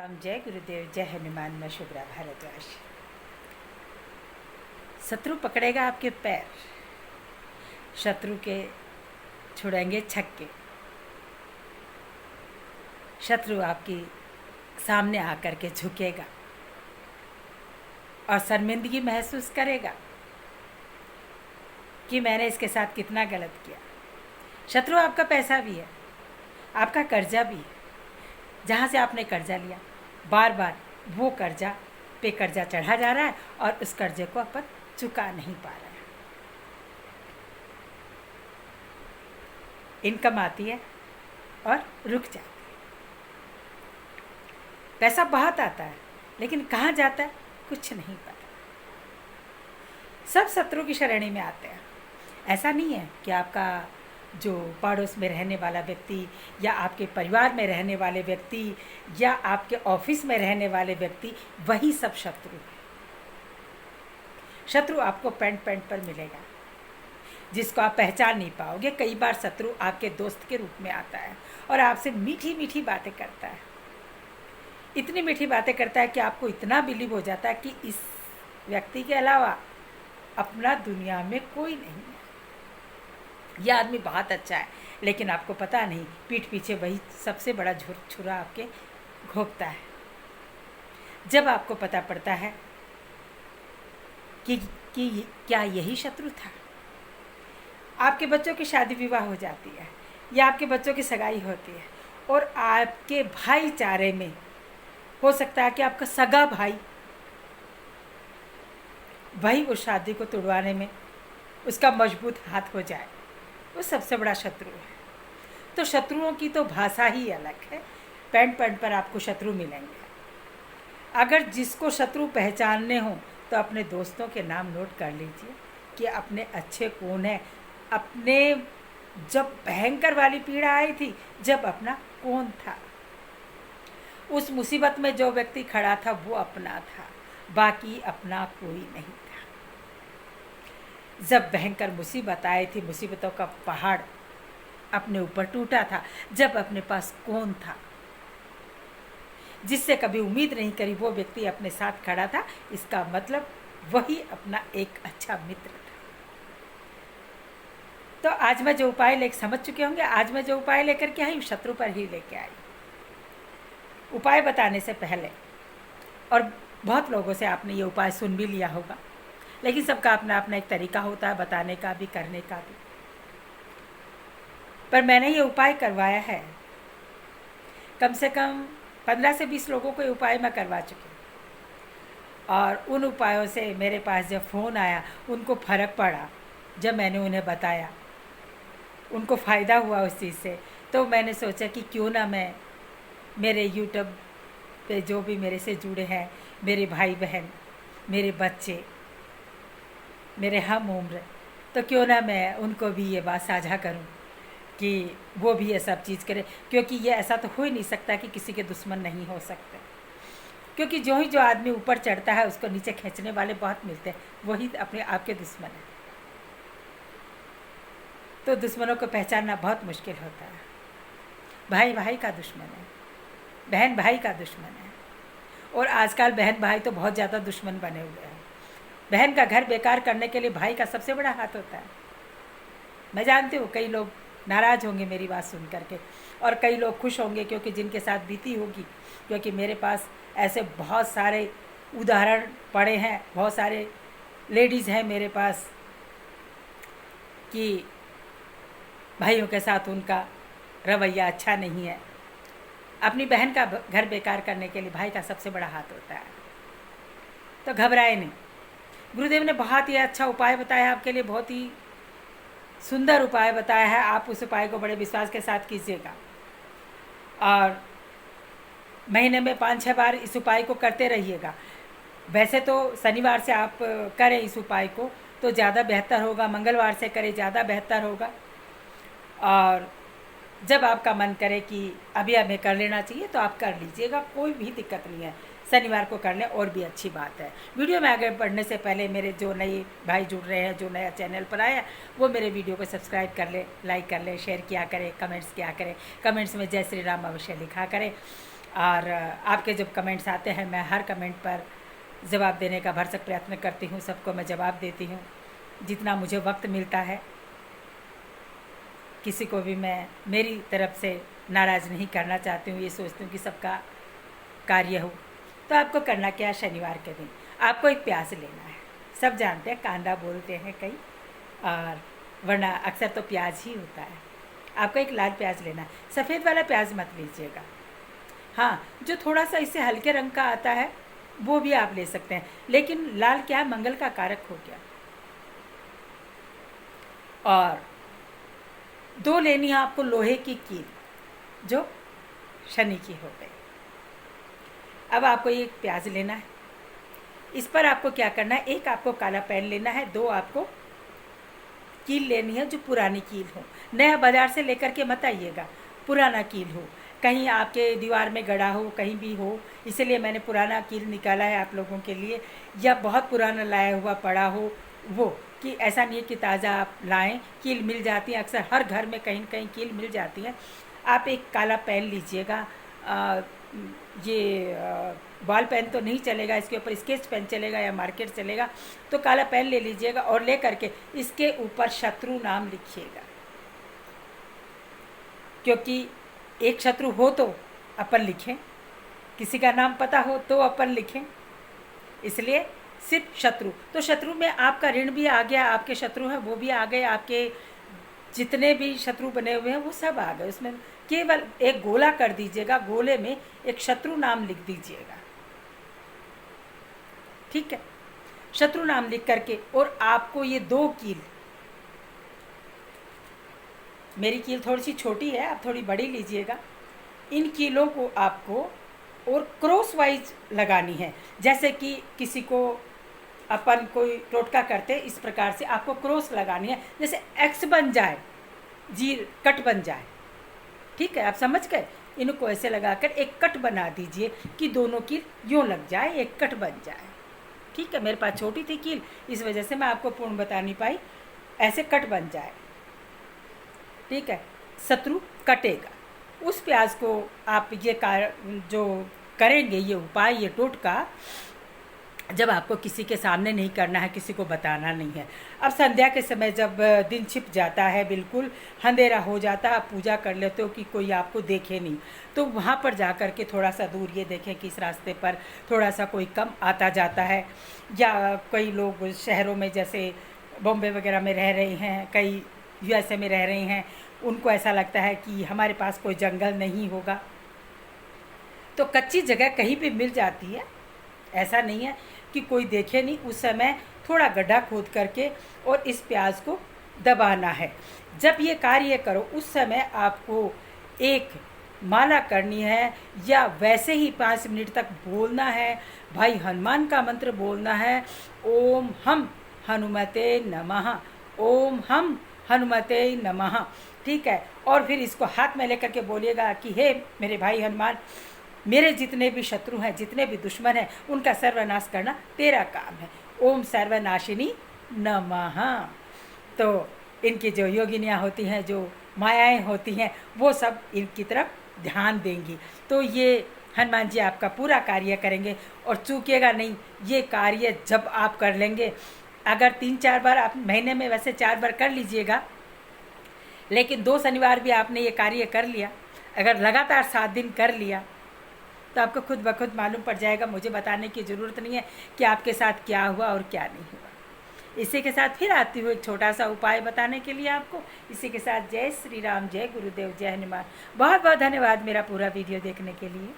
राम, जय गुरुदेव, जय हनुमान। मैं शुभ्रा भारद्वाज। शत्रु पकड़ेगा आपके पैर, शत्रु के छुड़ेंगे छक्के, शत्रु आपकी सामने आकर के झुकेगा और शर्मिंदगी महसूस करेगा कि मैंने इसके साथ कितना गलत किया। शत्रु आपका पैसा भी है, आपका कर्जा भी है। जहाँ से आपने कर्जा लिया, बार बार वो कर्जा पे कर्जा चढ़ा जा रहा है और उस कर्जे को अपन चुका नहीं पा रहे हैं। इनकम आती है और रुक जाती है। पैसा बहुत आता है लेकिन कहाँ जाता है कुछ नहीं पता। सब शत्रु की श्रेणी में आते हैं। ऐसा नहीं है कि आपका जो पड़ोस में रहने वाला व्यक्ति या आपके परिवार में रहने वाले व्यक्ति या आपके ऑफिस में रहने वाले व्यक्ति वही सब शत्रु है। शत्रु आपको पैंट पर मिलेगा, जिसको आप पहचान नहीं पाओगे। कई बार शत्रु आपके दोस्त के रूप में आता है और आपसे मीठी मीठी बातें करता है। इतनी मीठी बातें करता है कि आपको इतना बिलीव हो जाता है कि इस व्यक्ति के अलावा अपना दुनिया में कोई नहीं है। यह आदमी बहुत अच्छा है, लेकिन आपको पता नहीं पीठ पीछे वही सबसे बड़ा छुरा आपके घोंपता है। जब आपको पता पड़ता है कि क्या यही शत्रु था, आपके बच्चों की शादी विवाह हो जाती है या आपके बच्चों की सगाई होती है और आपके भाईचारे में हो सकता है कि आपका सगा भाई वही उस शादी को तोड़वाने में उसका मजबूत हाथ हो जाए, वो सबसे बड़ा शत्रु है। तो शत्रुओं की तो भाषा ही अलग है। पैंट पर आपको शत्रु मिलेंगे। अगर जिसको शत्रु पहचानने हो तो अपने दोस्तों के नाम नोट कर लीजिए कि अपने अच्छे कौन है। अपने जब भयंकर वाली पीड़ा आई थी, जब अपना कौन था, उस मुसीबत में जो व्यक्ति खड़ा था वो अपना था, बाकी अपना कोई नहीं था। जब भयंकर मुसीबत आई थी, मुसीबतों का पहाड़ अपने ऊपर टूटा था, जब अपने पास कौन था, जिससे कभी उम्मीद नहीं करी, वो व्यक्ति अपने साथ खड़ा था, इसका मतलब वही अपना एक अच्छा मित्र था। तो आज मैं जो उपाय समझ चुके होंगे। आज मैं जो उपाय लेकर के आई, शत्रु पर ही लेके आई। उपाय बताने से पहले, और बहुत लोगों से आपने ये उपाय सुन भी लिया होगा, लेकिन सबका अपना अपना एक तरीका होता है बताने का भी, करने का भी। पर मैंने ये उपाय करवाया है, कम से कम 15 से 20 लोगों को ये उपाय मैं करवा चुकी हूँ। और उन उपायों से मेरे पास जब फ़ोन आया, उनको फ़र्क पड़ा। जब मैंने उन्हें बताया, उनको फ़ायदा हुआ उस चीज़ से। तो मैंने सोचा कि क्यों ना मैं मेरे यूट्यूब पे जो भी मेरे से जुड़े हैं, मेरे भाई बहन, मेरे बच्चे, मेरे हम उम्र, तो क्यों ना मैं उनको भी ये बात साझा करूं कि वो भी ये सब चीज़ करें। क्योंकि ये ऐसा तो हो ही नहीं सकता कि किसी के दुश्मन नहीं हो सकते। क्योंकि जो आदमी ऊपर चढ़ता है उसको नीचे खींचने वाले बहुत मिलते हैं, वही अपने आपके दुश्मन है। तो दुश्मनों को पहचानना बहुत मुश्किल होता है। भाई भाई का दुश्मन है, बहन भाई का दुश्मन है, और आजकल बहन भाई तो बहुत ज़्यादा दुश्मन बने हुए हैं। बहन का घर बेकार करने के लिए भाई का सबसे बड़ा हाथ होता है। मैं जानती हूँ कई लोग नाराज़ होंगे मेरी बात सुन करके, और कई लोग खुश होंगे क्योंकि जिनके साथ बीती होगी। क्योंकि मेरे पास ऐसे बहुत सारे उदाहरण पड़े हैं, बहुत सारे लेडीज़ हैं मेरे पास कि भाइयों के साथ उनका रवैया अच्छा नहीं है। अपनी बहन का घर बेकार करने के लिए भाई का सबसे बड़ा हाथ होता है। तो घबराए नहीं। गुरुदेव ने बहुत ही अच्छा उपाय बताया आपके लिए, बहुत ही सुंदर उपाय बताया है। आप उस उपाय को बड़े विश्वास के साथ कीजिएगा और महीने में 5-6 बार इस उपाय को करते रहिएगा। वैसे तो शनिवार से आप करें इस उपाय को तो ज़्यादा बेहतर होगा, मंगलवार से करें ज़्यादा बेहतर होगा। और जब आपका मन करे कि अभी हमें कर लेना चाहिए तो आप कर लीजिएगा, कोई भी दिक्कत नहीं है। शनिवार को कर लें और भी अच्छी बात है। वीडियो में आगे बढ़ने से पहले मेरे जो नए भाई जुड़ रहे हैं, जो नया चैनल पर आया, वो मेरे वीडियो को सब्सक्राइब कर ले, लाइक कर ले, शेयर किया करें, कमेंट्स किया करें। कमेंट्स में जय श्री राम अवश्य लिखा करें। और आपके जब कमेंट्स आते हैं मैं हर कमेंट पर जवाब देने का भरसक प्रयत्न करती हूँ, सबको मैं जवाब देती हूँ जितना मुझे वक्त मिलता है। किसी को भी मैं मेरी तरफ से नाराज़ नहीं करना चाहती हूँ, ये सोचती हूँ कि सबका कार्य हो। तो आपको करना क्या है, शनिवार के दिन आपको एक प्याज लेना है। सब जानते हैं कांदा बोलते हैं कई, और वरना अक्सर तो प्याज ही होता है। आपको एक लाल प्याज लेना है, सफ़ेद वाला प्याज मत लीजिएगा। हाँ, जो थोड़ा सा इससे हल्के रंग का आता है वो भी आप ले सकते हैं, लेकिन लाल क्या मंगल का कारक हो गया। और 2 लेनी है आपको लोहे की कील, जो शनि की हो गई। अब आपको ये प्याज लेना है, इस पर आपको क्या करना है, एक आपको काला पेन लेना है, 2 आपको कील लेनी है जो पुरानी कील हो। नया बाजार से लेकर के मत आइएगा, पुराना कील हो, कहीं आपके दीवार में गड़ा हो, कहीं भी हो, इसलिए मैंने पुराना कील निकाला है आप लोगों के लिए। या बहुत पुराना लाया हुआ पड़ा हो वो, कि ऐसा नहीं है कि ताज़ा आप लाएं, कील मिल जाती है, अक्सर हर घर में कहीं कहीं कील मिल जाती है। आप एक काला पेन लीजिएगा, ये बॉल पेन तो नहीं चलेगा, इसके ऊपर स्केच पेन चलेगा या मार्कर चलेगा, तो काला पेन ले लीजिएगा और ले करके इसके ऊपर शत्रु नाम लिखिएगा, क्योंकि एक शत्रु हो तो अपन लिखें, किसी का नाम पता हो तो अपन लिखें, इसलिए सिर्फ शत्रु। तो शत्रु में आपका ऋण भी आ गया, आपके शत्रु हैं वो भी आ गए, आपके जितने भी शत्रु बने हुए हैं वो सब आ गए। उसमें केवल एक गोला कर दीजिएगा, गोले में एक शत्रु नाम लिख दीजिएगा, ठीक है। शत्रु नाम लिख करके, और आपको ये 2 कील, मेरी कील थोड़ी सी छोटी है, आप थोड़ी बड़ी लीजिएगा, इन कीलों को आपको और क्रॉस वाइज लगानी है। जैसे कि किसी को अपन कोई टोटका करते इस प्रकार से आपको क्रॉस लगानी है, जैसे एक्स बन जाए, जी कट बन जाए, ठीक है, आप समझ गए। इनको ऐसे लगाकर एक कट बना दीजिए कि दोनों कील यूँ लग जाए, एक कट बन जाए, ठीक है। मेरे पास छोटी थी कील, इस वजह से मैं आपको पूर्ण बता नहीं पाई, ऐसे कट बन जाए, ठीक है। शत्रु कटेगा। उस प्याज को आप ये जो करेंगे ये उपाय, ये टोटका, जब आपको किसी के सामने नहीं करना है, किसी को बताना नहीं है। अब संध्या के समय जब दिन छिप जाता है, बिल्कुल अंधेरा हो जाता है, आप पूजा कर लेते हो कि कोई आपको देखे नहीं, तो वहाँ पर जा कर के थोड़ा सा दूर ये देखें कि इस रास्ते पर थोड़ा सा कोई कम आता जाता है, या कई लोग शहरों में जैसे बॉम्बे वगैरह में रह रहे हैं, कई USA में रह रहे हैं, उनको ऐसा लगता है कि हमारे पास कोई जंगल नहीं होगा, तो कच्ची जगह कहीं भी मिल जाती है, ऐसा नहीं है कि कोई देखे नहीं। उस समय थोड़ा गड्ढा खोद करके और इस प्याज को दबाना है। जब ये कार्य करो उस समय आपको एक माला करनी है, या वैसे ही 5 मिनट तक बोलना है, भाई हनुमान का मंत्र बोलना है, ओम हम हनुमते नमः, ओम हम हनुमते नमः, ठीक है। और फिर इसको हाथ में लेकर के बोलिएगा कि हे मेरे भाई हनुमान, मेरे जितने भी शत्रु हैं, जितने भी दुश्मन हैं, उनका सर्वनाश करना तेरा काम है, ओम सर्वनाशिनी नमः। तो इनकी जो योगिनियाँ होती हैं, जो मायाएं होती हैं, वो सब इनकी तरफ ध्यान देंगी। तो ये हनुमान जी आपका पूरा कार्य करेंगे, और चूकिएगा नहीं, ये कार्य जब आप कर लेंगे, अगर 3-4 बार आप महीने में, वैसे 4 बार कर लीजिएगा, लेकिन 2 शनिवार भी आपने ये कार्य कर लिया, अगर लगातार 7 दिन कर लिया, तो आपको खुद ब खुद मालूम पड़ जाएगा। मुझे बताने की ज़रूरत नहीं है कि आपके साथ क्या हुआ और क्या नहीं हुआ। इसी के साथ फिर आती हूँ एक छोटा सा उपाय बताने के लिए आपको। इसी के साथ जय श्री राम, जय गुरुदेव, जय हनुमान। बहुत बहुत धन्यवाद मेरा पूरा वीडियो देखने के लिए।